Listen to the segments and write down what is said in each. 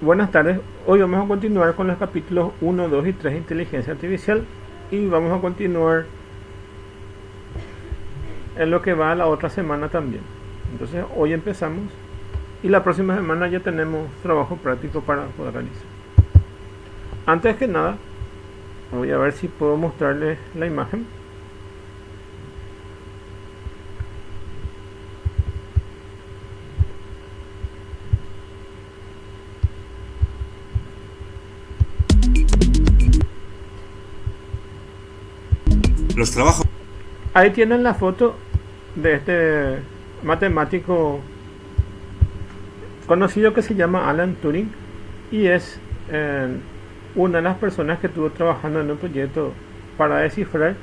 Buenas tardes, hoy vamos a continuar con los capítulos 1, 2 y 3 de Inteligencia Artificial y vamos a continuar en lo que va la otra semana también. Entonces hoy empezamos y la próxima semana ya tenemos trabajo práctico para poder realizar. Antes que nada, voy a ver si puedo mostrarles la imagen. Los trabajos. Ahí tienen la foto de este matemático conocido que se llama Alan Turing y es una de las personas que estuvo trabajando en un proyecto para descifrar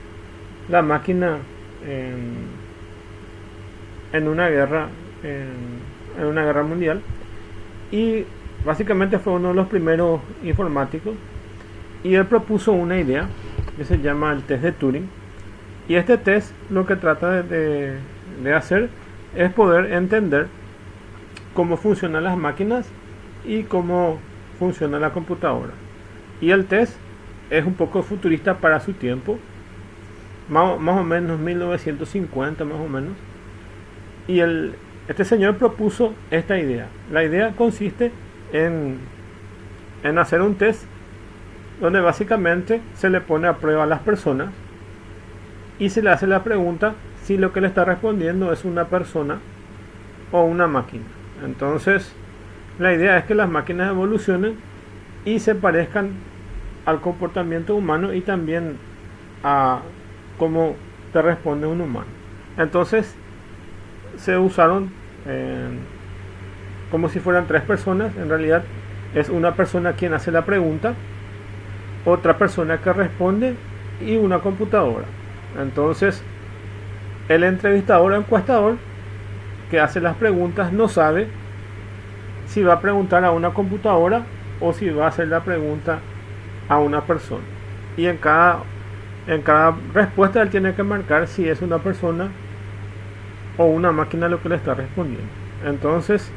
la máquina en una guerra en una guerra mundial, y básicamente fue uno de los primeros informáticos, y él propuso una idea que se llama el test de Turing. Y este test lo que trata de hacer es poder entender cómo funcionan las máquinas y cómo funciona la computadora. Y el test es un poco futurista para su tiempo, más o menos 1950 más o menos. Y este señor propuso esta idea. La idea consiste en hacer un test donde básicamente se le pone a prueba a las personas y se le hace la pregunta si lo que le está respondiendo es una persona o una máquina. Entonces, la idea es que las máquinas evolucionen y se parezcan al comportamiento humano y también a cómo te responde un humano. Entonces, se usaron como si fueran tres personas. En realidad, es una persona quien hace la pregunta, otra persona que responde y una computadora. Entonces, el entrevistador o encuestador que hace las preguntas no sabe si va a preguntar a una computadora o si va a hacer la pregunta a una persona. Y en cada respuesta él tiene que marcar si es una persona o una máquina lo que le está respondiendo. Entonces,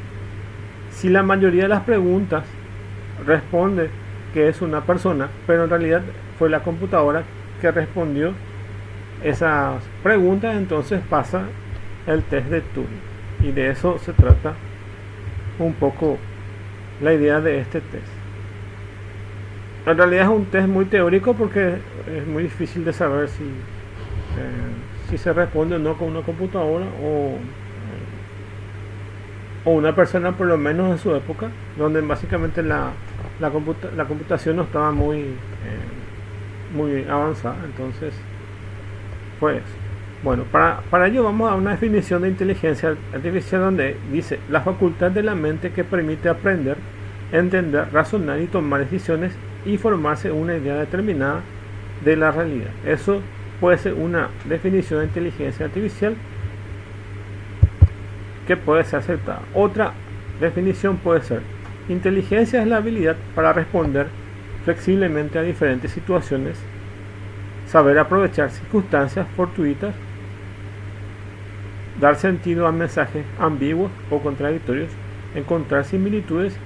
si la mayoría de las preguntas responde que es una persona, pero en realidad fue la computadora que respondió esas preguntas, entonces pasa el test de Turing. Y de eso se trata un poco la idea de este test. En realidad es un test muy teórico porque es muy difícil de saber si se responde o no con una computadora o una persona, por lo menos en su época, donde básicamente la computación no estaba muy avanzada. Entonces fue eso. Bueno, para ello vamos a una definición de inteligencia artificial donde dice: la facultad de la mente que permite aprender, entender, razonar y tomar decisiones y formarse una idea determinada de la realidad. Eso puede ser una definición de inteligencia artificial que puede ser aceptada. Otra definición puede ser: inteligencia es la habilidad para responder flexiblemente a diferentes situaciones, saber aprovechar circunstancias fortuitas, dar sentido a mensajes ambiguos o contradictorios, encontrar similitudes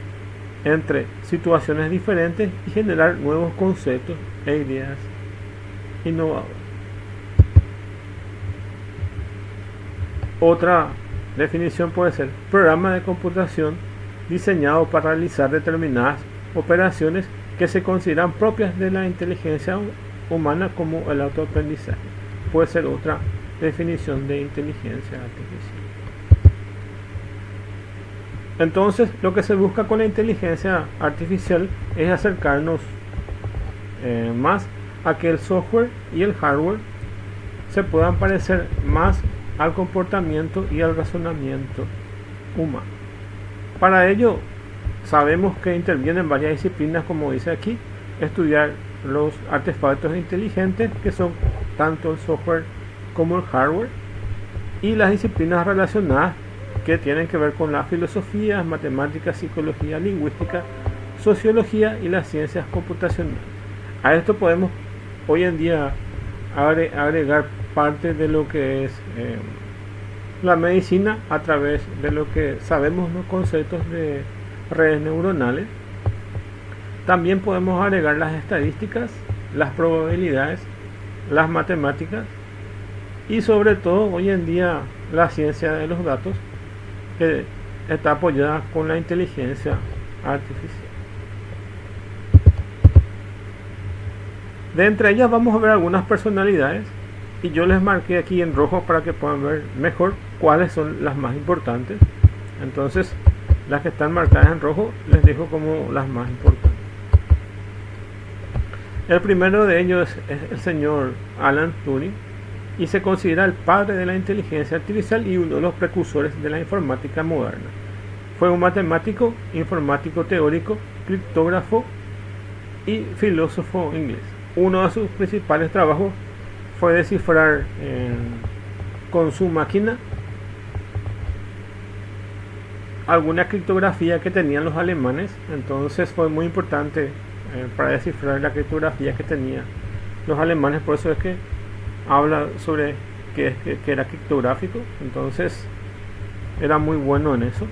entre situaciones diferentes y generar nuevos conceptos e ideas innovadoras. Otra definición puede ser: programa de computación diseñado para realizar determinadas operaciones que se consideran propias de la inteligencia humana, como el autoaprendizaje. Puede ser otra definición de inteligencia artificial. Entonces, lo que se busca con la inteligencia artificial es acercarnos más a que el software y el hardware se puedan parecer más al comportamiento y al razonamiento humano. Para ello, sabemos que intervienen varias disciplinas, como dice aquí: estudiar los artefactos inteligentes, que son tanto el software como el hardware, y las disciplinas relacionadas que tienen que ver con la filosofía, matemáticas, psicología, lingüística, sociología y las ciencias computacionales. A esto podemos hoy en día agregar parte de lo que es la medicina a través de lo que sabemos los conceptos de redes neuronales, También podemos agregar las estadísticas, las probabilidades, las matemáticas y sobre todo hoy en día la ciencia de los datos, que está apoyada con la inteligencia artificial. De entre ellas vamos a ver algunas personalidades y yo les marqué aquí en rojo para que puedan ver mejor cuáles son las más importantes. Entonces las que están marcadas en rojo les dejo como las más importantes. El primero de ellos es el señor Alan Turing y se considera el padre de la inteligencia artificial y uno de los precursores de la informática moderna. Fue un matemático, informático teórico, criptógrafo y filósofo inglés. Uno de sus principales trabajos fue descifrar con su máquina alguna criptografía que tenían los alemanes. Entonces fue muy importante para descifrar la criptografía que tenían los alemanes. Por eso es que habla sobre que era criptográfico. Entonces era muy bueno en eso.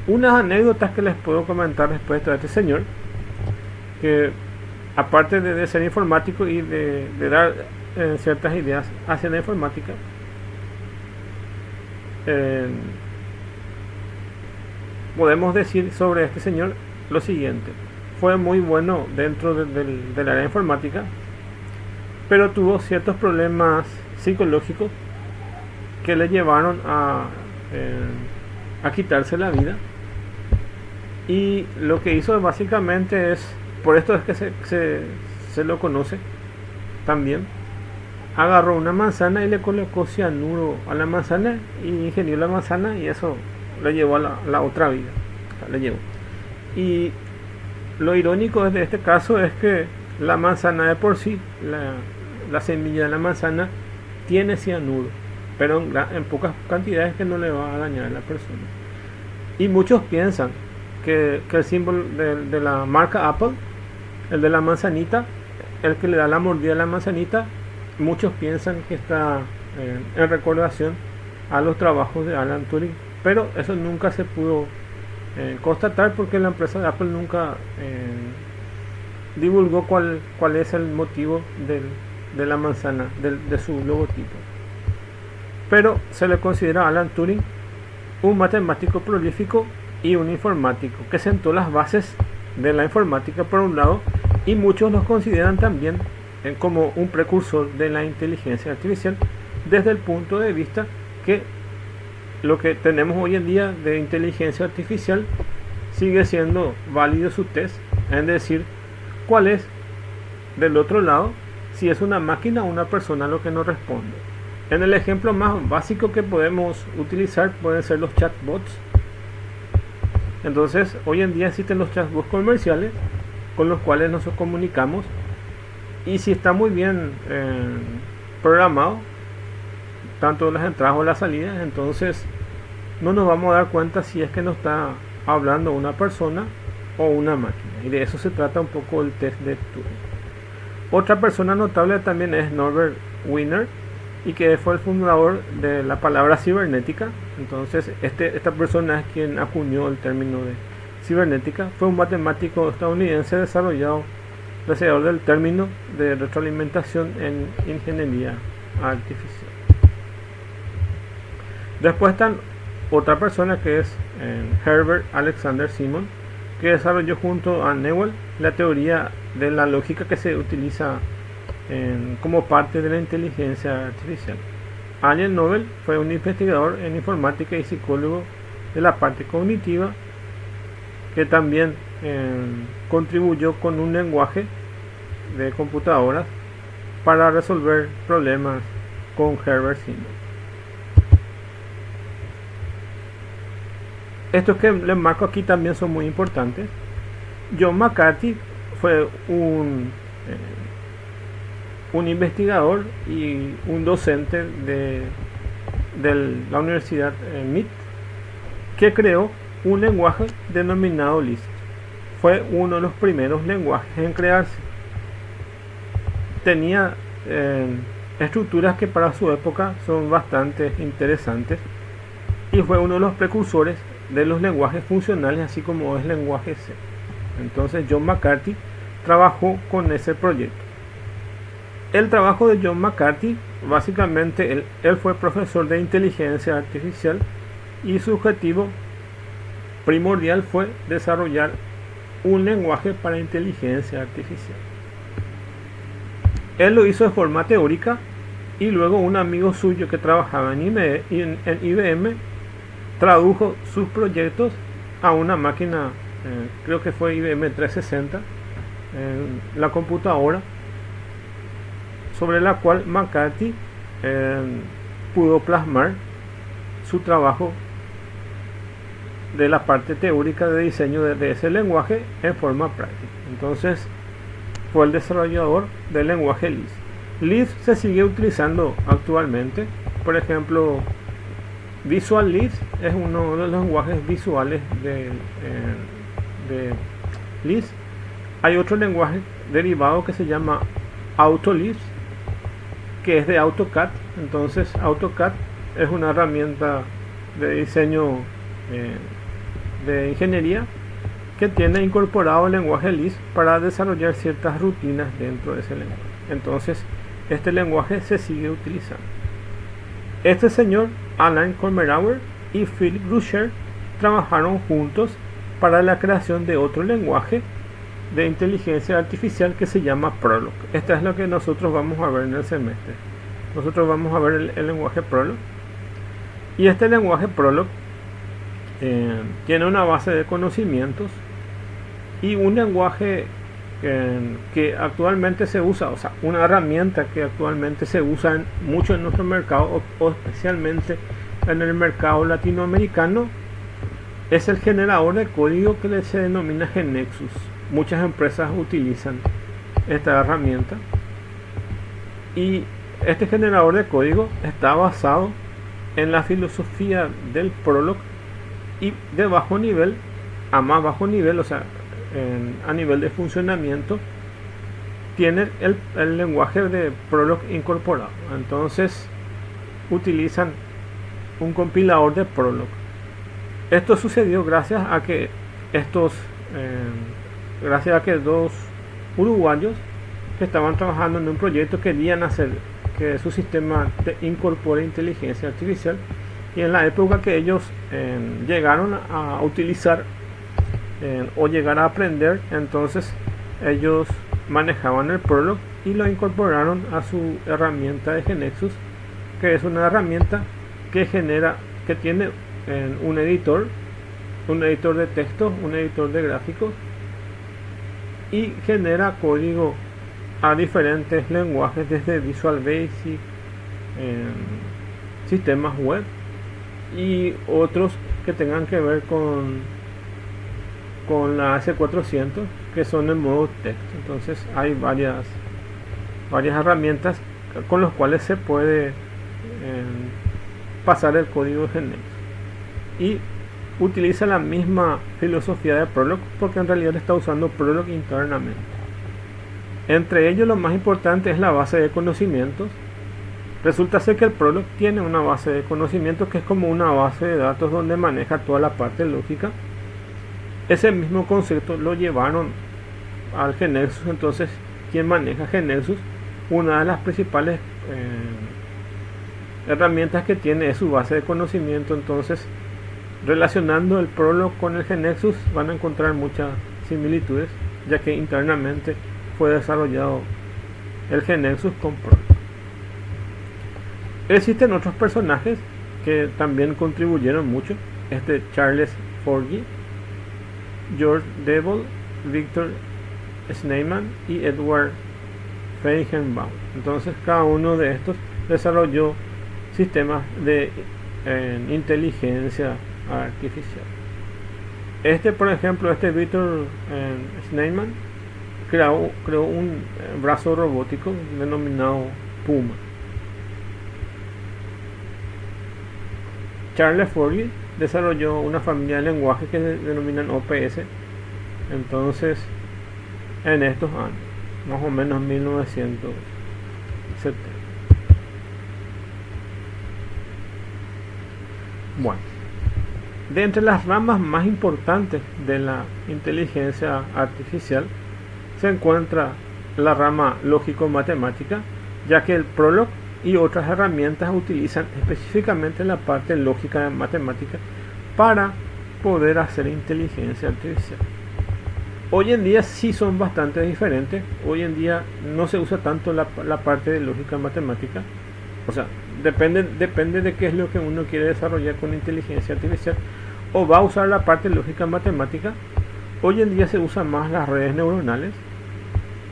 Unas anécdotas que les puedo comentar respecto a este señor, que aparte de ser informático y de dar ciertas ideas hacia la informática, podemos decir sobre este señor lo siguiente: fue muy bueno dentro del área informática, pero tuvo ciertos problemas psicológicos que le llevaron a quitarse la vida. Y lo que hizo básicamente es, por esto es que se lo conoce también, agarró una manzana y le colocó cianuro a la manzana y ingirió la manzana, y eso le llevó a la otra vida. O sea, le llevó. Y lo irónico de este caso es que la manzana de por sí, la semilla de la manzana tiene cianuro, pero en pocas cantidades que no le va a dañar a la persona. Y muchos piensan que el símbolo de la marca Apple, el de la manzanita, el que le da la mordida a la manzanita, muchos piensan que está en recordación a los trabajos de Alan Turing, pero eso nunca se pudo constatar, porque la empresa de Apple nunca divulgó cuál es el motivo de la manzana, de su logotipo. Pero se le considera a Alan Turing un matemático prolífico y un informático que sentó las bases de la informática por un lado, y muchos los consideran también como un precursor de la inteligencia artificial, desde el punto de vista que lo que tenemos hoy en día de inteligencia artificial sigue siendo válido su test, es decir, cuál es del otro lado, si es una máquina o una persona lo que nos responde. En el ejemplo más básico que podemos utilizar pueden ser los chatbots. Entonces hoy en día existen los chatbots comerciales con los cuales nos comunicamos, y si está muy bien programado, tanto las entradas o las salidas, entonces no nos vamos a dar cuenta si es que nos está hablando una persona o una máquina. Y de eso se trata un poco el test de Turing. Otra persona notable también es Norbert Wiener, y que fue el fundador de la palabra cibernética. Entonces esta persona es quien acuñó el término de cibernética. Fue un matemático estadounidense desarrollador del término de retroalimentación en ingeniería artificial. Después están otra persona que es Herbert Alexander Simon, que desarrolló junto a Newell la teoría de la lógica que se utiliza como parte de la inteligencia artificial. Allen Nobel fue un investigador en informática y psicólogo de la parte cognitiva, que también contribuyó con un lenguaje de computadoras para resolver problemas con Herbert Simon. Estos que les marco aquí también son muy importantes. John McCarthy fue un investigador y un docente de la Universidad MIT, que creó un lenguaje denominado Lisp. Fue uno de los primeros lenguajes en crearse. Tenía estructuras que para su época son bastante interesantes, y fue uno de los precursores de los lenguajes funcionales, así como es lenguaje C. Entonces John McCarthy trabajó con ese proyecto. El trabajo de John McCarthy, básicamente él fue profesor de inteligencia artificial y su objetivo primordial fue desarrollar un lenguaje para inteligencia artificial. Él lo hizo de forma teórica y luego un amigo suyo que trabajaba en IBM tradujo sus proyectos a una máquina, creo que fue IBM 360, la computadora sobre la cual McCarthy pudo plasmar su trabajo de la parte teórica de diseño de ese lenguaje en forma práctica. Entonces fue el desarrollador del lenguaje Lisp. Lisp se sigue utilizando actualmente. Por ejemplo, Visual Lisp es uno de los lenguajes visuales de Lisp. Hay otro lenguaje derivado que se llama AutoLisp, que es de AutoCAD. Entonces AutoCAD es una herramienta de diseño de ingeniería que tiene incorporado el lenguaje Lisp para desarrollar ciertas rutinas dentro de ese lenguaje. Entonces este lenguaje se sigue utilizando. Este señor Alan Kommerauer y Philip Ruscher trabajaron juntos para la creación de otro lenguaje de inteligencia artificial que se llama Prolog. Esta es lo que nosotros vamos a ver en el semestre. Nosotros vamos a ver el lenguaje Prolog, y este lenguaje Prolog tiene una base de conocimientos y un lenguaje que actualmente se usa, o sea, una herramienta que actualmente se usa mucho en nuestro mercado, o especialmente en el mercado latinoamericano, es el generador de código que se denomina GeneXus. Muchas empresas utilizan esta herramienta, y este generador de código está basado en la filosofía del Prolog, y de bajo nivel a más bajo nivel, o sea, a nivel de funcionamiento, tiene el lenguaje de Prolog incorporado. Entonces utilizan un compilador de Prolog. Esto sucedió gracias a que dos uruguayos que estaban trabajando en un proyecto querían hacer que su sistema incorpore inteligencia artificial, y en la época que ellos llegaron a utilizar o llegar a aprender, entonces ellos manejaban el Prolog y lo incorporaron a su herramienta de GeneXus, que es una herramienta que tiene un editor de texto, un editor de gráficos, y genera código a diferentes lenguajes, desde Visual Basic, sistemas web y otros que tengan que ver con la AS400, que son en modo texto. Entonces hay varias herramientas con las cuales se puede pasar el código GeneXus, y utiliza la misma filosofía de Prolog, porque en realidad está usando Prolog internamente. Entre ellos, lo más importante es la base de conocimientos. Resulta ser que el Prolog tiene una base de conocimientos que es como una base de datos donde maneja toda la parte lógica. Ese mismo concepto lo llevaron al GeneXus. Entonces, quien maneja GeneXus, una de las principales herramientas que tiene es su base de conocimiento. Entonces, relacionando el Prolog con el GeneXus, van a encontrar muchas similitudes, ya que internamente fue desarrollado el GeneXus con Prolog. Existen otros personajes que también contribuyeron mucho: Charles Forgy, George Devol, Victor Sneyman y Edward Feigenbaum. Entonces cada uno de estos desarrolló sistemas de inteligencia artificial. Por ejemplo, Victor Sneyman creó un brazo robótico denominado Puma. Charles Forgy desarrolló una familia de lenguajes que se denominan OPS. Entonces, en estos años, más o menos 1970. Bueno, De entre las ramas más importantes de la inteligencia artificial se encuentra la rama lógico-matemática, ya que el Prolog y otras herramientas utilizan específicamente la parte lógica matemática para poder hacer inteligencia artificial. Hoy en día sí son bastante diferentes. Hoy en día no se usa tanto la parte de lógica matemática. O sea, depende de qué es lo que uno quiere desarrollar con inteligencia artificial. O va a usar la parte lógica matemática. Hoy en día se usan más las redes neuronales,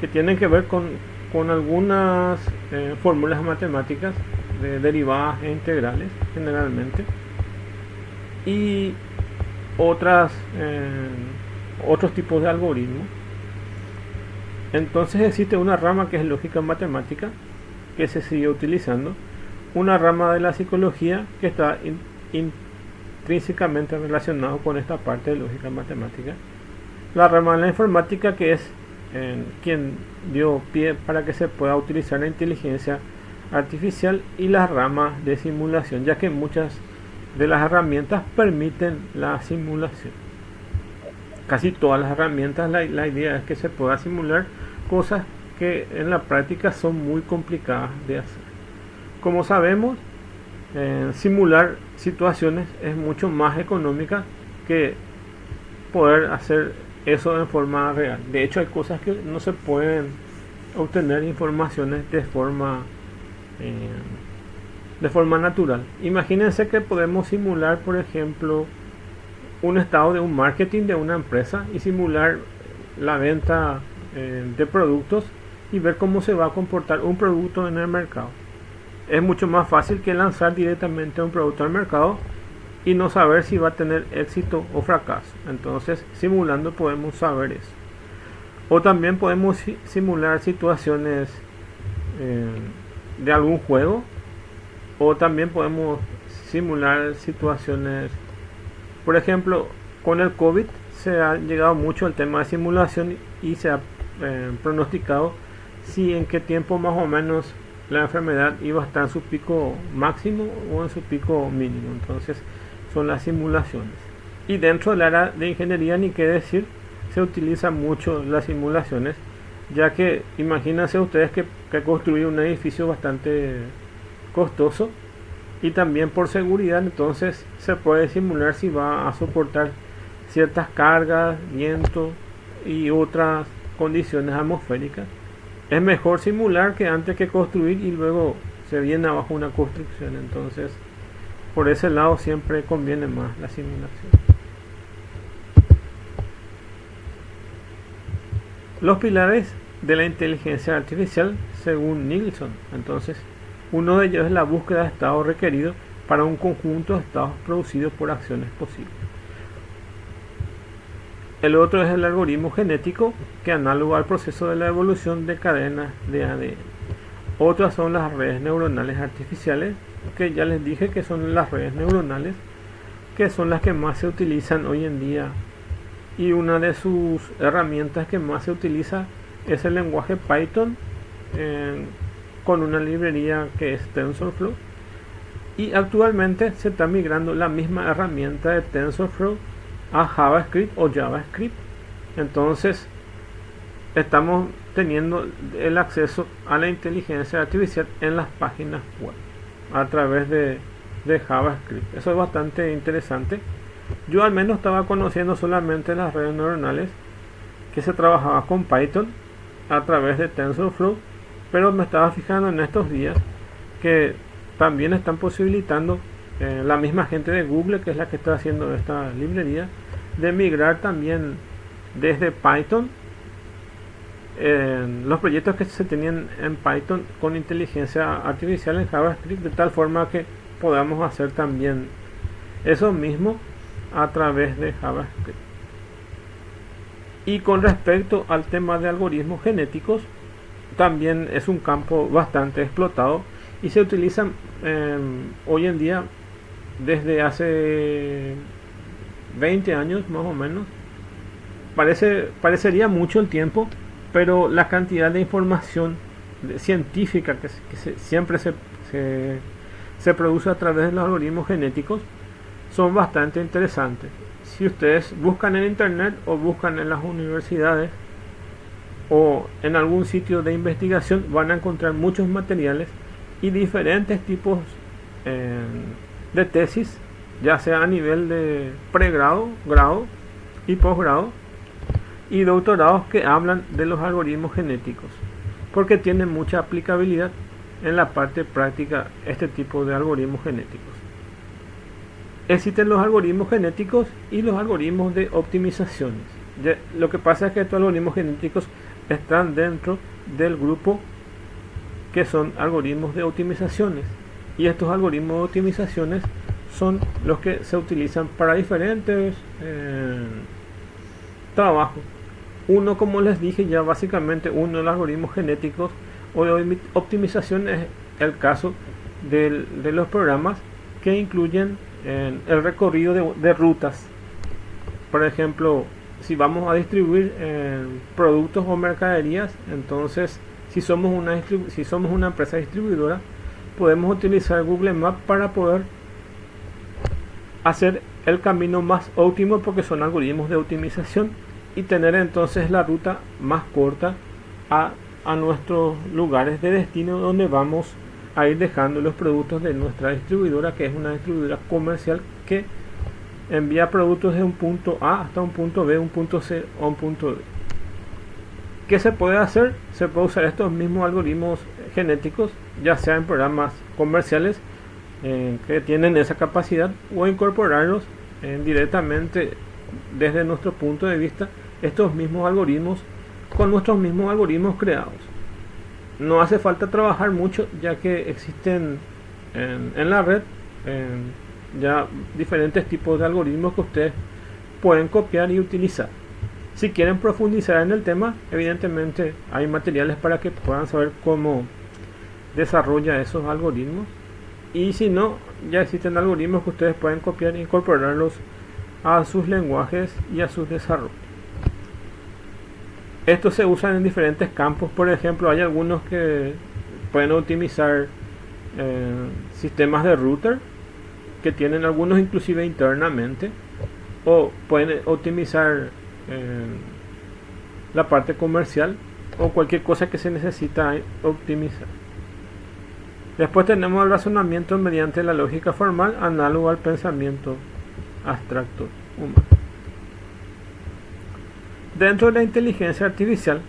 que tienen que ver con algunas fórmulas matemáticas de derivadas e integrales generalmente, y otros tipos de algoritmos. Entonces existe una rama que es lógica matemática, que se sigue utilizando, una rama de la psicología que está intrínsecamente relacionado con esta parte de lógica matemática, la rama de la informática, que es quien dio pie para que se pueda utilizar la inteligencia artificial, y la rama de simulación, ya que muchas de las herramientas permiten la simulación. Casi todas las herramientas, la idea es que se pueda simular cosas que en la práctica son muy complicadas de hacer. Como sabemos, simular situaciones es mucho más económica que poder hacer eso en forma real. De hecho, hay cosas que no se pueden obtener informaciones de forma natural. Imagínense que podemos simular, por ejemplo, un estado de un marketing de una empresa y simular la venta de productos y ver cómo se va a comportar un producto en el mercado. Es mucho más fácil que lanzar directamente un producto al mercado y no saber si va a tener éxito o fracaso. Entonces, simulando podemos saber eso. O también podemos simular situaciones de algún juego, o también podemos simular situaciones, por ejemplo, con el COVID se ha llegado mucho al tema de simulación y se ha pronosticado si en qué tiempo más o menos la enfermedad iba a estar en su pico máximo o en su pico mínimo. Entonces son las simulaciones. Y dentro del área de ingeniería, ni qué decir, se utilizan mucho las simulaciones, ya que imagínense ustedes que construir un edificio bastante costoso, y también por seguridad, entonces se puede simular si va a soportar ciertas cargas, viento y otras condiciones atmosféricas. Es mejor simular que antes que construir y luego se viene abajo una construcción. Entonces, por ese lado siempre conviene más la simulación. Los pilares de la inteligencia artificial según Nielsen. Entonces, uno de ellos es la búsqueda de estados requeridos para un conjunto de estados producidos por acciones posibles. El otro es el algoritmo genético, que análogo al proceso de la evolución de cadenas de ADN. Otras son las redes neuronales artificiales, que ya les dije que son las redes neuronales, que son las que más se utilizan hoy en día, y una de sus herramientas que más se utiliza es el lenguaje Python, con una librería que es TensorFlow, y actualmente se está migrando la misma herramienta de TensorFlow a JavaScript o JavaScript. Entonces estamos teniendo el acceso a la inteligencia artificial en las páginas web a través de JavaScript. Eso es bastante interesante. Yo al menos estaba conociendo solamente las redes neuronales que se trabajaba con Python a través de TensorFlow, pero me estaba fijando en estos días que también están posibilitando la misma gente de Google, que es la que está haciendo esta librería, de migrar también desde Python los proyectos que se tenían en Python con inteligencia artificial en JavaScript, de tal forma que podamos hacer también eso mismo a través de JavaScript. Y con respecto al tema de algoritmos genéticos, también es un campo bastante explotado y se utilizan hoy en día desde hace 20 años más o menos. Parecería mucho el tiempo, pero la cantidad de información científica siempre se produce a través de los algoritmos genéticos son bastante interesantes. Si ustedes buscan en internet o buscan en las universidades o en algún sitio de investigación, van a encontrar muchos materiales y diferentes tipos de tesis, ya sea a nivel de pregrado, grado y posgrado, y doctorados que hablan de los algoritmos genéticos, porque tienen mucha aplicabilidad en la parte práctica este tipo de algoritmos genéticos. Existen los algoritmos genéticos y los algoritmos de optimizaciones. Lo que pasa es que estos algoritmos genéticos están dentro del grupo que son algoritmos de optimizaciones, y estos algoritmos de optimizaciones son los que se utilizan para diferentes trabajos. Uno, como les dije ya, básicamente uno de los algoritmos genéticos o de optimización es el caso de los programas que incluyen el recorrido de rutas. Por ejemplo, si vamos a distribuir productos o mercaderías, entonces si somos una empresa distribuidora, podemos utilizar Google Maps para poder hacer el camino más óptimo, porque son algoritmos de optimización, y tener entonces la ruta más corta a nuestros lugares de destino, donde vamos a ir dejando los productos de nuestra distribuidora, que es una distribuidora comercial que envía productos de un punto A hasta un punto B, un punto C o un punto D. ¿Qué se puede hacer? Se puede usar estos mismos algoritmos genéticos, ya sea en programas comerciales que tienen esa capacidad, o incorporarlos directamente desde nuestro punto de vista, estos mismos algoritmos con nuestros mismos algoritmos creados. No hace falta trabajar mucho, ya que existen en la red ya diferentes tipos de algoritmos que ustedes pueden copiar y utilizar. Si quieren profundizar en el tema, evidentemente hay materiales para que puedan saber cómo desarrolla esos algoritmos, y si no, ya existen algoritmos que ustedes pueden copiar e incorporarlos a sus lenguajes y a sus desarrollos. Estos se usan en diferentes campos. Por ejemplo, hay algunos que pueden optimizar sistemas de router, que tienen algunos inclusive internamente, o pueden optimizar la parte comercial o cualquier cosa que se necesita optimizar. Después tenemos el razonamiento mediante la lógica formal, análogo al pensamiento abstracto humano. Dentro de la inteligencia artificial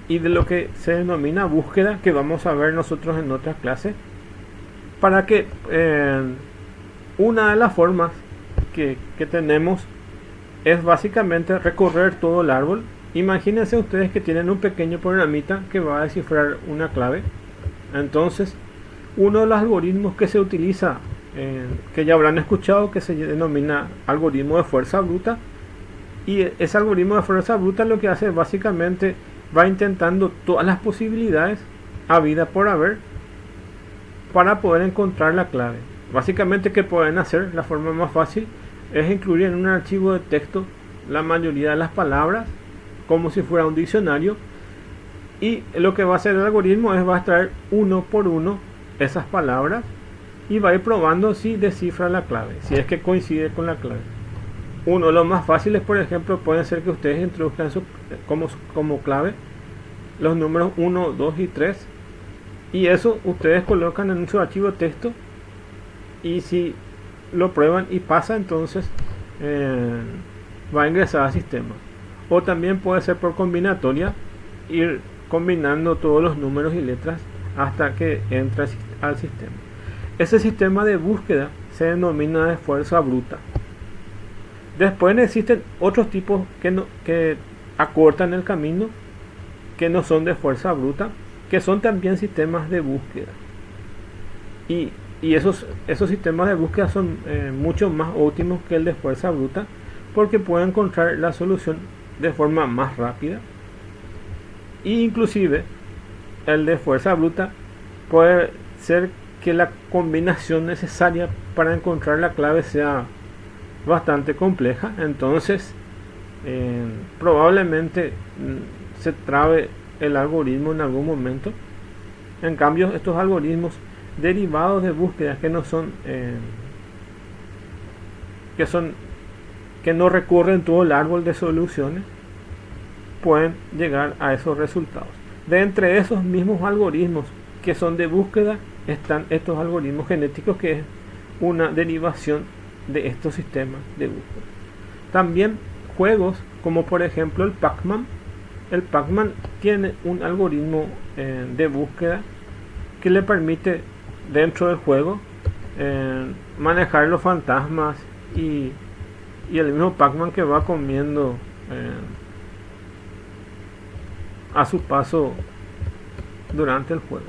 y de lo que se denomina búsqueda, que vamos a ver nosotros en otras clases, para que una de las formas que tenemos es básicamente recorrer todo el árbol. Imagínense ustedes que tienen un pequeño programita que va a descifrar una clave. Entonces, uno de los algoritmos que se utiliza, que ya habrán escuchado, que se denomina algoritmo de fuerza bruta, y ese algoritmo de fuerza bruta lo que hace básicamente va intentando todas las posibilidades habidas por haber para poder encontrar la clave. Básicamente, ¿qué pueden hacer? La forma más fácil es incluir en un archivo de texto la mayoría de las palabras como si fuera un diccionario, y lo que va a hacer el algoritmo es va a extraer uno por uno esas palabras y va a ir probando si descifra la clave, si es que coincide con la clave. Uno de los más fáciles, por ejemplo, puede ser que ustedes introduzcan como clave los números 1, 2 y 3, y eso ustedes colocan en su archivo de texto, y si lo prueban y pasa, entonces va a ingresar al sistema. O también puede ser por combinatoria, ir combinando todos los números y letras hasta que entra al sistema. Ese sistema de búsqueda se denomina de fuerza bruta. Después existen otros tipos que acortan el camino, que no son de fuerza bruta, que son también sistemas de búsqueda. Y esos sistemas de búsqueda son mucho más óptimos que el de fuerza bruta, porque pueden encontrar la solución de forma más rápida. E inclusive el de fuerza bruta puede ser que la combinación necesaria para encontrar la clave sea bastante compleja, entonces probablemente se trabe el algoritmo en algún momento. En cambio, estos algoritmos derivados de búsqueda, que no son que no recorren todo el árbol de soluciones, pueden llegar a esos resultados. De entre esos mismos algoritmos que son de búsqueda están estos algoritmos genéticos, que es una derivación de estos sistemas de búsqueda. También juegos como por ejemplo el Pac-Man. El Pac-Man tiene un algoritmo de búsqueda que le permite dentro del juego manejar los fantasmas y el mismo Pac-Man que va comiendo a su paso durante el juego.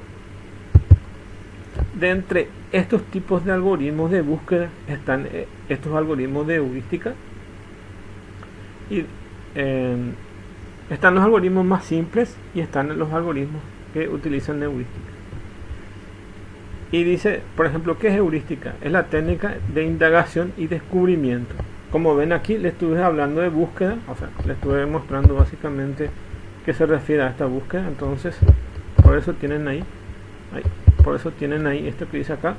De entre estos tipos de algoritmos de búsqueda están estos algoritmos de heurística, y están los algoritmos más simples y están los algoritmos que utilizan heurística. Y dice, por ejemplo, ¿qué es heurística? Es la técnica de indagación y descubrimiento. Como ven aquí, le estuve hablando de búsqueda, o sea, le estuve mostrando básicamente qué se refiere a esta búsqueda. Entonces, por eso tienen ahí esto que dice acá: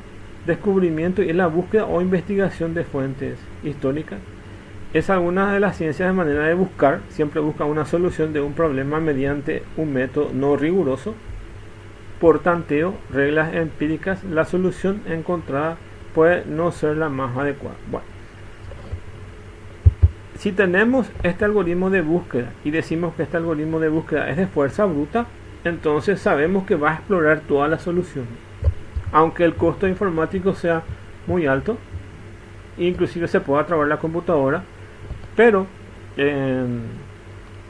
descubrimiento, y es la búsqueda o investigación de fuentes históricas. Es alguna de las ciencias de manera de buscar, siempre busca una solución de un problema mediante un método no riguroso. Por tanteo, reglas empíricas, la solución encontrada puede no ser la más adecuada. Bueno, si tenemos este algoritmo de búsqueda y decimos que este algoritmo de búsqueda es de fuerza bruta, entonces sabemos que va a explorar todas las soluciones, aunque el costo informático sea muy alto, inclusive se pueda trabar la computadora, pero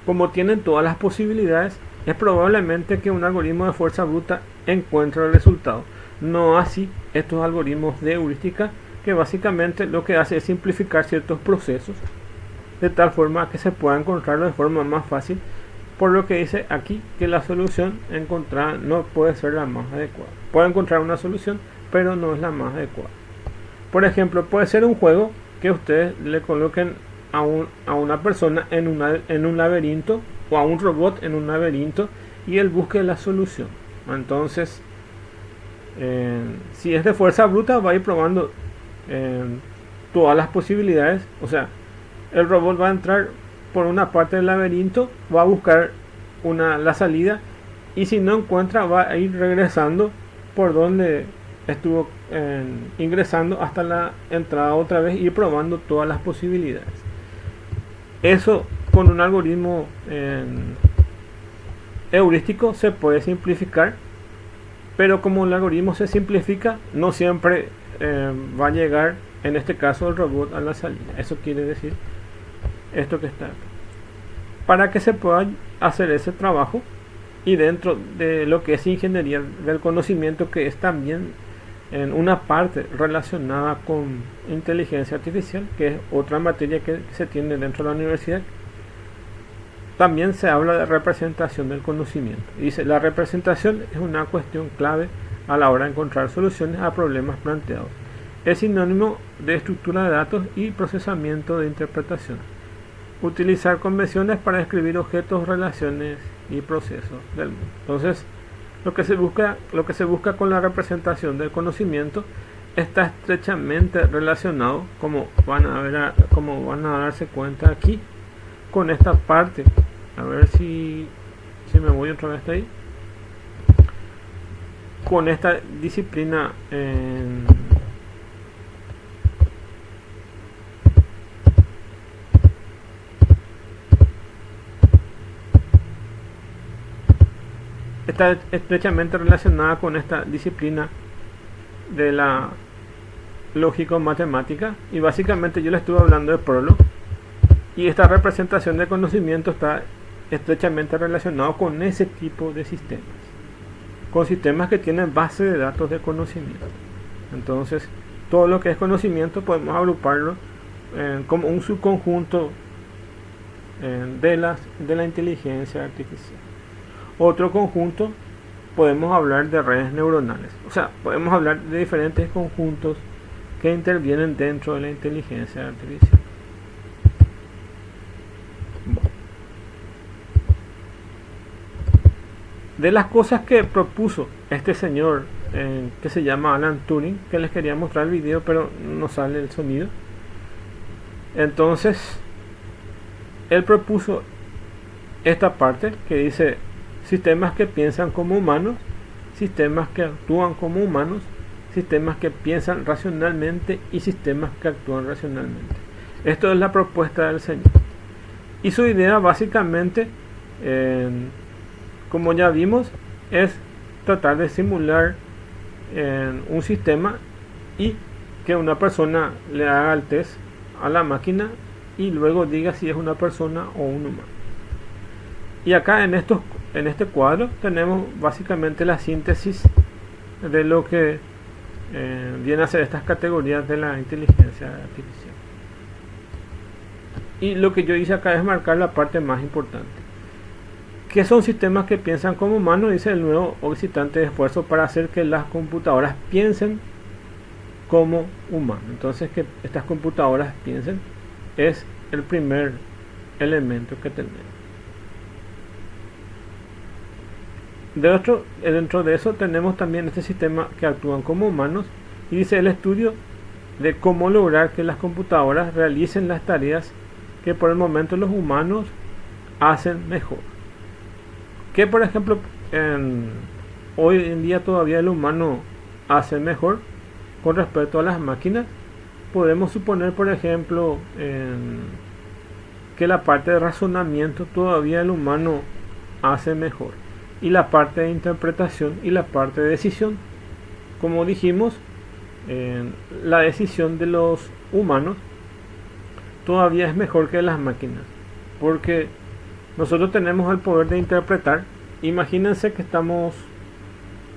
como tienen todas las posibilidades, es probablemente que un algoritmo de fuerza bruta encuentre el resultado. No así estos algoritmos de heurística, que básicamente lo que hace es simplificar ciertos procesos de tal forma que se pueda encontrarlo de forma más fácil, por lo que dice aquí que la solución encontrada no puede ser la más adecuada. Puede encontrar una solución, pero no es la más adecuada. Por ejemplo, puede ser un juego que ustedes le coloquen a una persona en un laberinto, o a un robot en un laberinto, y él busque la solución. Entonces, si es de fuerza bruta, va a ir probando todas las posibilidades. O sea, el robot va a entrar por una parte del laberinto, va a buscar la salida, y si no encuentra, va a ir regresando por donde estuvo ingresando hasta la entrada otra vez, y ir probando todas las posibilidades. Eso con un algoritmo heurístico se puede simplificar, pero como el algoritmo se simplifica, no siempre va a llegar, en este caso, el robot a la salida. Eso quiere decir esto que está acá. Para que se pueda hacer ese trabajo, y dentro de lo que es ingeniería del conocimiento, que es también en una parte relacionada con inteligencia artificial, que es otra materia que se tiene dentro de la universidad, también se habla de representación del conocimiento. Dice, la representación es una cuestión clave a la hora de encontrar soluciones a problemas planteados. Es sinónimo de estructura de datos y procesamiento de interpretación. Utilizar convenciones para describir objetos, relaciones y procesos del mundo. Entonces, lo que se busca con la representación del conocimiento está estrechamente relacionado, como van a darse cuenta aquí, con esta parte. A ver si me voy otra vez de ahí. Con esta disciplina está estrechamente relacionada con esta disciplina de la lógico-matemática, y básicamente yo le estuve hablando de Prolog, y esta representación de conocimiento está estrechamente relacionado con ese tipo de sistemas, con sistemas que tienen base de datos de conocimiento. Entonces, todo lo que es conocimiento podemos agruparlo como un subconjunto de la inteligencia artificial. Otro conjunto, podemos hablar de redes neuronales. O sea, podemos hablar de diferentes conjuntos que intervienen dentro de la inteligencia artificial. De las cosas que propuso este señor que se llama Alan Turing, que les quería mostrar el video pero no sale el sonido, Entonces, él propuso esta parte que dice sistemas que piensan como humanos, sistemas que actúan como humanos, sistemas que piensan racionalmente y sistemas que actúan racionalmente. Esto es la propuesta del Señor. Y su idea básicamente, como ya vimos, es tratar de simular un sistema y que una persona le haga el test a la máquina y luego diga si es una persona o un humano. Y acá en este cuadro tenemos básicamente la síntesis de lo que viene a ser estas categorías de la inteligencia artificial. Y lo que yo hice acá es marcar la parte más importante. ¿Qué son sistemas que piensan como humanos? Dice el nuevo visitante de esfuerzo para hacer que las computadoras piensen como humanos. Entonces, que estas computadoras piensen es el primer elemento que tenemos. Dentro de eso tenemos también este sistema que actúan como humanos y dice el estudio de cómo lograr que las computadoras realicen las tareas que por el momento los humanos hacen mejor. Que por ejemplo hoy en día todavía el humano hace mejor con respecto a las máquinas. Podemos suponer por ejemplo que la parte de razonamiento todavía el humano hace mejor, y la parte de interpretación y la parte de decisión, como dijimos, la decisión de los humanos todavía es mejor que las máquinas, porque nosotros tenemos el poder de interpretar. Imagínense que estamos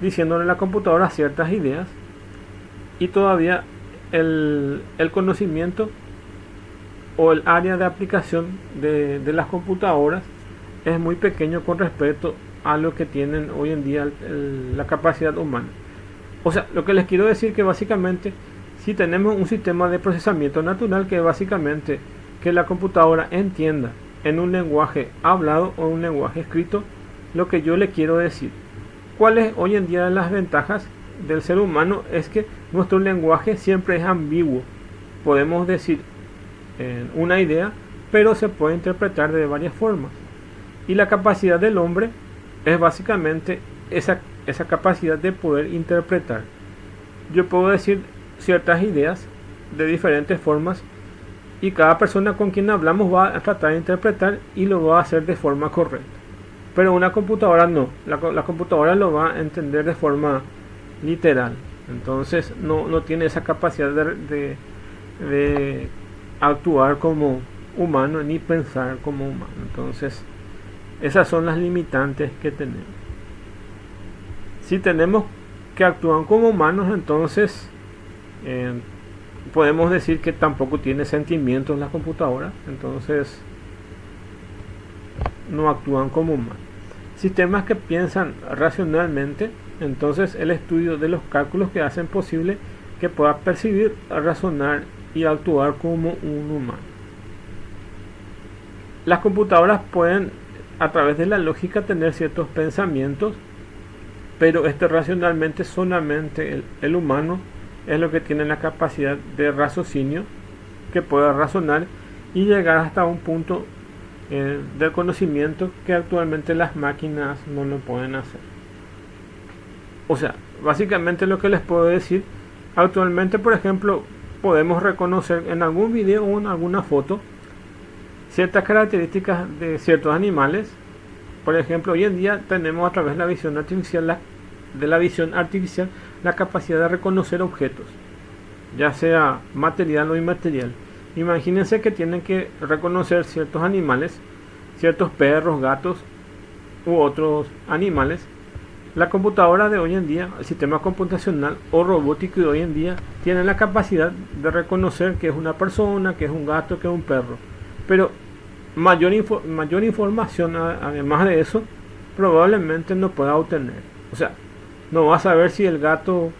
diciéndole a la computadora ciertas ideas y todavía el conocimiento o el área de aplicación de las computadoras es muy pequeño con respecto a lo que tienen hoy en día la capacidad humana. O sea, lo que les quiero decir que básicamente si tenemos un sistema de procesamiento natural que básicamente que la computadora entienda en un lenguaje hablado o un lenguaje escrito lo que yo le quiero decir. ¿Cuáles hoy en día las ventajas del ser humano? Es que nuestro lenguaje siempre es ambiguo. Podemos decir una idea, pero se puede interpretar de varias formas. Y la capacidad del hombre es básicamente esa capacidad de poder interpretar. Yo puedo decir ciertas ideas de diferentes formas y cada persona con quien hablamos va a tratar de interpretar y lo va a hacer de forma correcta. Pero una computadora no, la computadora lo va a entender de forma literal. Entonces no tiene esa capacidad de actuar como humano ni pensar como humano. Entonces esas son las limitantes que tenemos. Si tenemos que actúan como humanos, entonces podemos decir que tampoco tiene sentimientos la computadora, entonces no actúan como humanos. Sistemas que piensan racionalmente, entonces el estudio de los cálculos que hacen posible que pueda percibir, razonar y actuar como un humano. Las computadoras pueden a través de la lógica tener ciertos pensamientos, pero racionalmente solamente el humano es lo que tiene la capacidad de raciocinio, que pueda razonar y llegar hasta un punto del conocimiento que actualmente las máquinas no lo pueden hacer. O sea, básicamente lo que les puedo decir, actualmente por ejemplo podemos reconocer en algún video o en alguna foto ciertas características de ciertos animales. Por ejemplo, hoy en día tenemos a través de la visión artificial la capacidad de reconocer objetos, ya sea material o inmaterial. Imagínense que tienen que reconocer ciertos animales, ciertos perros, gatos u otros animales. La computadora de hoy en día, el sistema computacional o robótico de hoy en día, tienen la capacidad de reconocer que es una persona, que es un gato, que es un perro. Pero mayor información además de eso probablemente no pueda obtener. O sea, no va a saber si el gato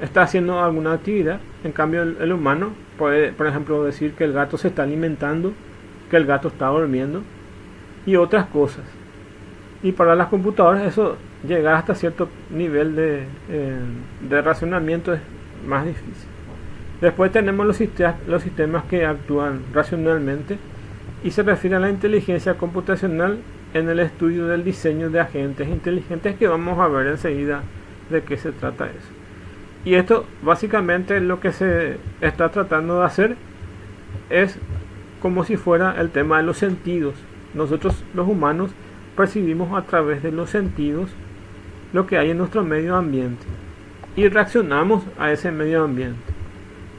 está haciendo alguna actividad. En cambio el humano puede, por ejemplo, decir que el gato se está alimentando, que el gato está durmiendo y otras cosas. Y para las computadoras eso, llegar hasta cierto nivel de racionamiento es más difícil. Después tenemos los sistemas que actúan racionalmente y se refiere a la inteligencia computacional en el estudio del diseño de agentes inteligentes, que vamos a ver enseguida de qué se trata eso. Y esto básicamente lo que se está tratando de hacer es como si fuera el tema de los sentidos. Nosotros los humanos percibimos a través de los sentidos lo que hay en nuestro medio ambiente y reaccionamos a ese medio ambiente.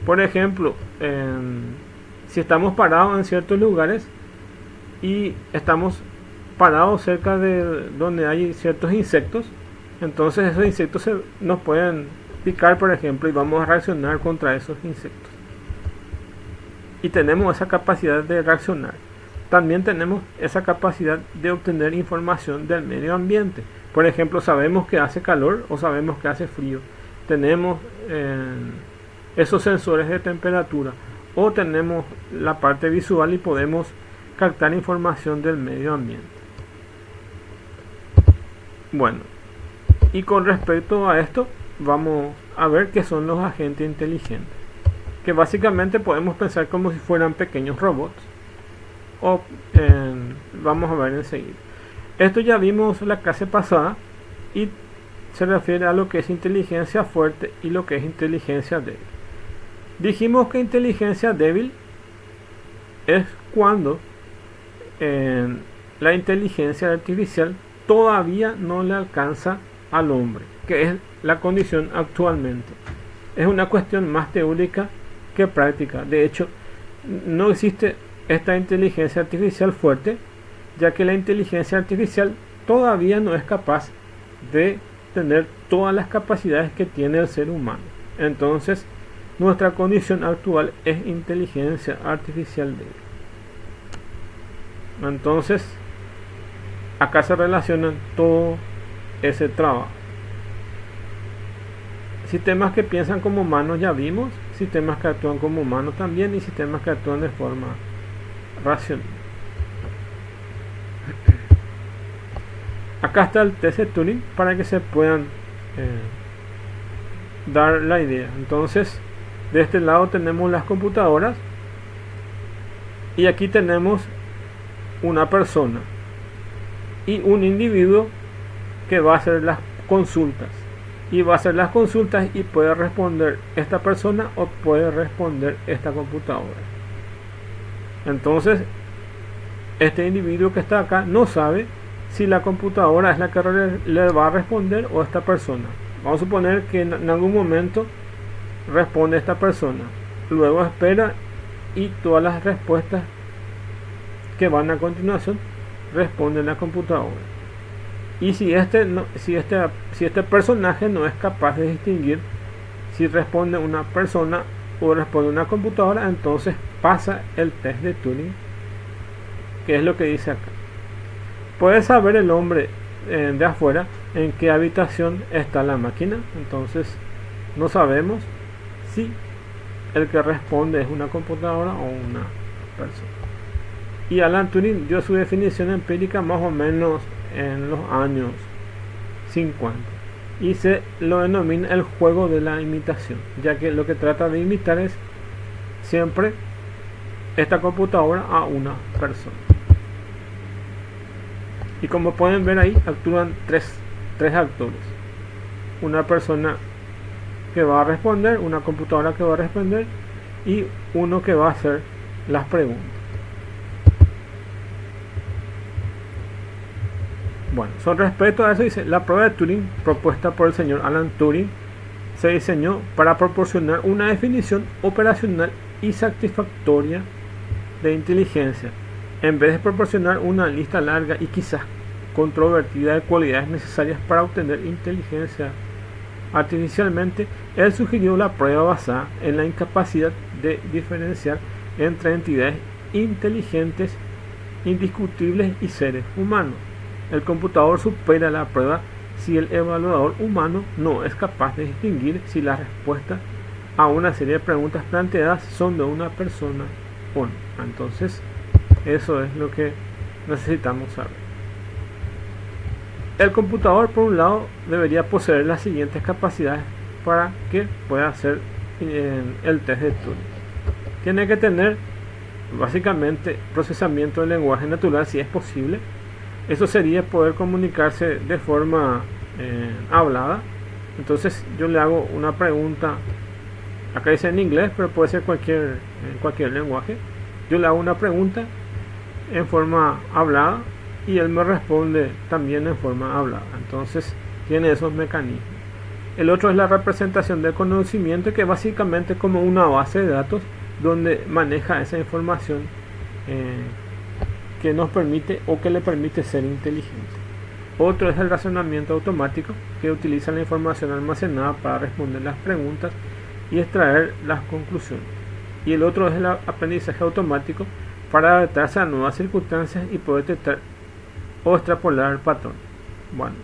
Por ejemplo, si estamos parados en ciertos lugares y estamos parados cerca de donde hay ciertos insectos, entonces esos insectos nos pueden picar, por ejemplo, y vamos a reaccionar contra esos insectos. Y tenemos esa capacidad de reaccionar. También tenemos esa capacidad de obtener información del medio ambiente. Por ejemplo, sabemos que hace calor o sabemos que hace frío. Tenemos esos sensores de temperatura, o tenemos la parte visual y podemos captar información del medio ambiente. Bueno, y con respecto a esto vamos a ver qué son los agentes inteligentes, que básicamente podemos pensar como si fueran pequeños robots, o vamos a ver enseguida. Esto ya vimos la clase pasada y se refiere a lo que es inteligencia fuerte y lo que es inteligencia débil. Dijimos que inteligencia débil es cuando la inteligencia artificial todavía no le alcanza al hombre, que es la condición actualmente. Es una cuestión más teórica que práctica. De hecho, no existe esta inteligencia artificial fuerte, ya que la inteligencia artificial todavía no es capaz de tener todas las capacidades que tiene el ser humano. Entonces, nuestra condición actual es inteligencia artificial débil. Entonces, acá se relacionan todo ese trabajo. Sistemas que piensan como humanos ya vimos, sistemas que actúan como humanos también, y sistemas que actúan de forma racional. Acá está el test de Turing para que se puedan dar la idea. Entonces, de este lado tenemos las computadoras y aquí tenemos una persona y un individuo que va a hacer las consultas, y va a hacer las consultas y puede responder esta persona o puede responder esta computadora. Entonces, este individuo que está acá no sabe si la computadora es la que le va a responder o esta persona. Vamos a suponer que en algún momento responde esta persona, luego espera y todas las respuestas que van a continuación responde la computadora. Y si este personaje no es capaz de distinguir si responde una persona o responde una computadora, entonces pasa el test de Turing, que es lo que dice acá. Puede saber el hombre de afuera en qué habitación está la máquina, entonces no sabemos si el que responde es una computadora o una persona. Y Alan Turing dio su definición empírica más o menos en los años 50 y se lo denomina el juego de la imitación, ya que lo que trata de imitar es siempre esta computadora a una persona. Y como pueden ver ahí, actúan tres actores: una persona que va a responder, una computadora que va a responder y uno que va a hacer las preguntas. Bueno, con respecto a eso dice: la prueba de Turing propuesta por el señor Alan Turing se diseñó para proporcionar una definición operacional y satisfactoria de inteligencia, en vez de proporcionar una lista larga y quizás controvertida de cualidades necesarias para obtener inteligencia artificialmente. Él sugirió la prueba basada en la incapacidad de diferenciar entre entidades inteligentes indiscutibles y seres humanos. El computador supera la prueba si el evaluador humano no es capaz de distinguir si las respuestas a una serie de preguntas planteadas son de una persona o no. Entonces, eso es lo que necesitamos saber. El computador, por un lado, debería poseer las siguientes capacidades para que pueda ser el test de Turing. Tiene que tener básicamente procesamiento del lenguaje natural si es posible. Eso sería poder comunicarse de forma hablada. Entonces yo le hago una pregunta, acá dice en inglés, pero puede ser en cualquier lenguaje. Yo le hago una pregunta en forma hablada y él me responde también en forma hablada. Entonces tiene esos mecanismos. El otro es la representación del conocimiento, que básicamente es como una base de datos donde maneja esa información que nos permite o que le permite ser inteligente. Otro es el razonamiento automático, que utiliza la información almacenada para responder las preguntas y extraer las conclusiones. Y el otro es el aprendizaje automático, para adaptarse a nuevas circunstancias y poder detectar o extrapolar el patrón. Bueno,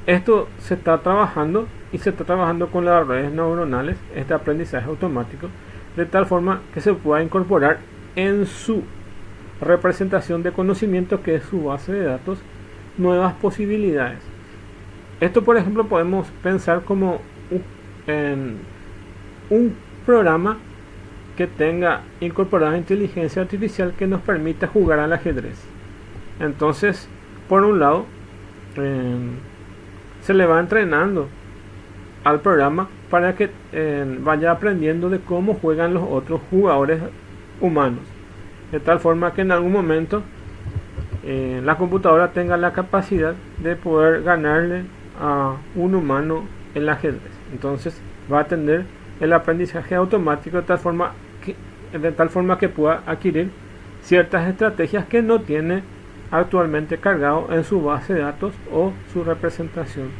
esto se está trabajando y se está trabajando con las redes neuronales, este aprendizaje automático, de tal forma que se pueda incorporar en su representación de conocimiento, que es su base de datos, nuevas posibilidades. Esto, por ejemplo, podemos pensar como en un programa que tenga incorporada inteligencia artificial que nos permita jugar al ajedrez. Entonces, por un lado, se le va entrenando al programa para que vaya aprendiendo de cómo juegan los otros jugadores humanos, de tal forma que en algún momento la computadora tenga la capacidad de poder ganarle a un humano el ajedrez. Entonces va a tener el aprendizaje automático de tal forma que pueda adquirir ciertas estrategias que no tiene actualmente cargado en su base de datos o su representación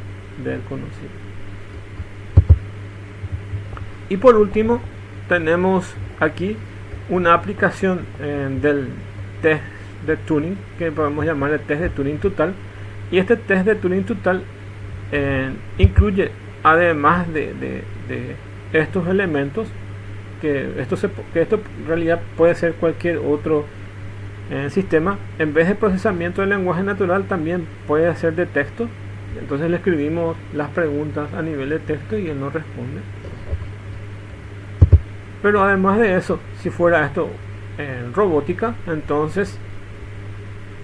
del conocimiento. Y por último, tenemos aquí una aplicación del test de Turing, que podemos llamar el test de Turing total. Y este test de Turing total incluye, además de estos elementos, que esto en realidad puede ser cualquier otro sistema. En vez de procesamiento del lenguaje natural, también puede ser de texto. Entonces le escribimos las preguntas a nivel de texto y él nos responde. Pero además de eso, si fuera esto robótica, entonces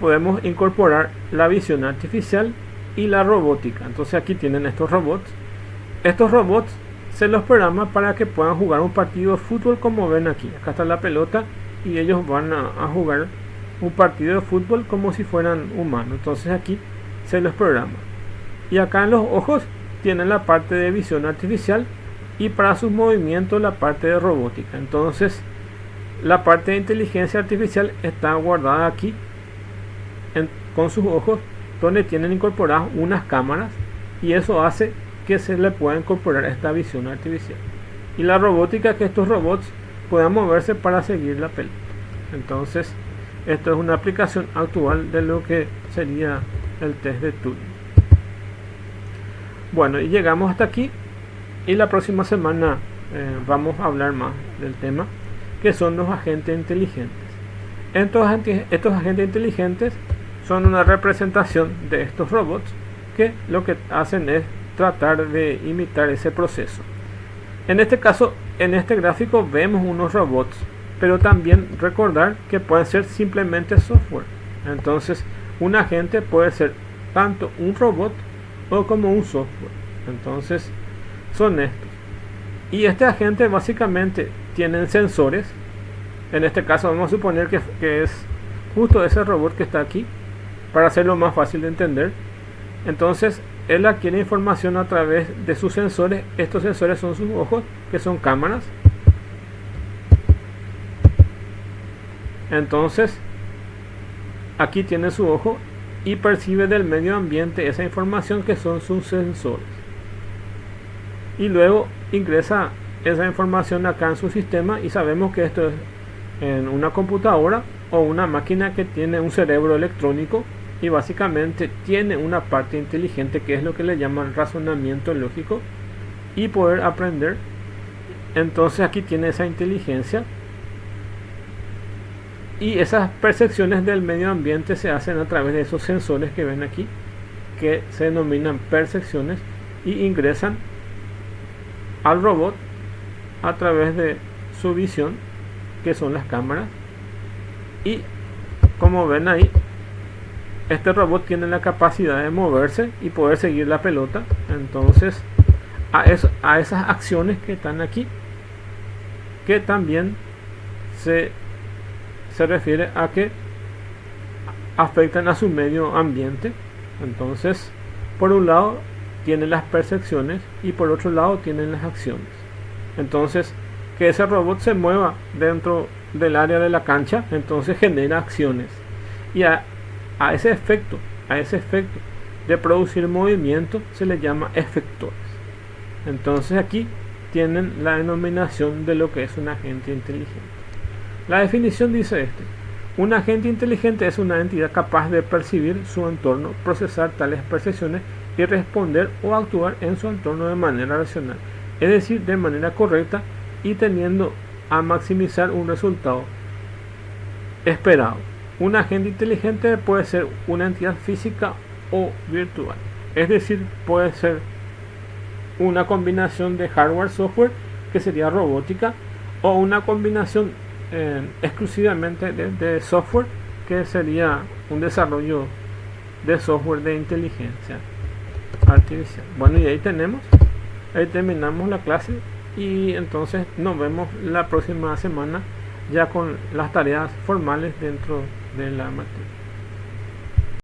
podemos incorporar la visión artificial y la robótica. Entonces aquí tienen estos robots. Estos robots se los programa para que puedan jugar un partido de fútbol, como ven aquí. Acá está la pelota y ellos van a jugar un partido de fútbol como si fueran humanos. Entonces aquí se los programa. Y acá en los ojos tienen la parte de visión artificial, y para sus movimientos la parte de robótica. Entonces la parte de inteligencia artificial está guardada aquí con sus ojos, donde tienen incorporadas unas cámaras, y eso hace que se le pueda incorporar esta visión artificial. Y la robótica, que estos robots puedan moverse para seguir la pelota. Entonces esto es una aplicación actual de lo que sería el test de Turing. Bueno, y llegamos hasta aquí. Y la próxima semana vamos a hablar más del tema, que son los agentes inteligentes. Estos agentes inteligentes son una representación de estos robots, que lo que hacen es tratar de imitar ese proceso. En este caso, en este gráfico vemos unos robots, pero también recordar que pueden ser simplemente software. Entonces un agente puede ser tanto un robot o como un software. Entonces son estos. Y este agente básicamente tienen sensores. En este caso vamos a suponer que es justo ese robot que está aquí, para hacerlo más fácil de entender. Entonces él adquiere información a través de sus sensores. Estos sensores son sus ojos, que son cámaras. Entonces aquí tiene su ojo y percibe del medio ambiente esa información, que son sus sensores. Y luego ingresa esa información acá en su sistema, y sabemos que esto es en una computadora o una máquina que tiene un cerebro electrónico, y básicamente tiene una parte inteligente, que es lo que le llaman razonamiento lógico y poder aprender. Entonces aquí tiene esa inteligencia, y esas percepciones del medio ambiente se hacen a través de esos sensores que ven aquí, que se denominan percepciones, y ingresan al robot a través de su visión, que son las cámaras. Y como ven ahí, este robot tiene la capacidad de moverse y poder seguir la pelota. Entonces a esas acciones que están aquí, que también se refiere a que afectan a su medio ambiente. Entonces, por un lado tienen las percepciones y por otro lado tienen las acciones. Entonces, que ese robot se mueva dentro del área de la cancha, entonces genera acciones. Y a ese efecto de producir movimiento se le llama efectores. Entonces aquí tienen la denominación de lo que es un agente inteligente. La definición dice un agente inteligente es una entidad capaz de percibir su entorno, procesar tales percepciones y responder o actuar en su entorno de manera racional, es decir, de manera correcta y teniendo a maximizar un resultado esperado. Un agente inteligente puede ser una entidad física o virtual, es decir, puede ser una combinación de hardware-software, que sería robótica, o una combinación exclusivamente de software, que sería un desarrollo de software de inteligencia artificial. Bueno, y ahí terminamos la clase, y entonces nos vemos la próxima semana ya con las tareas formales dentro de la materia.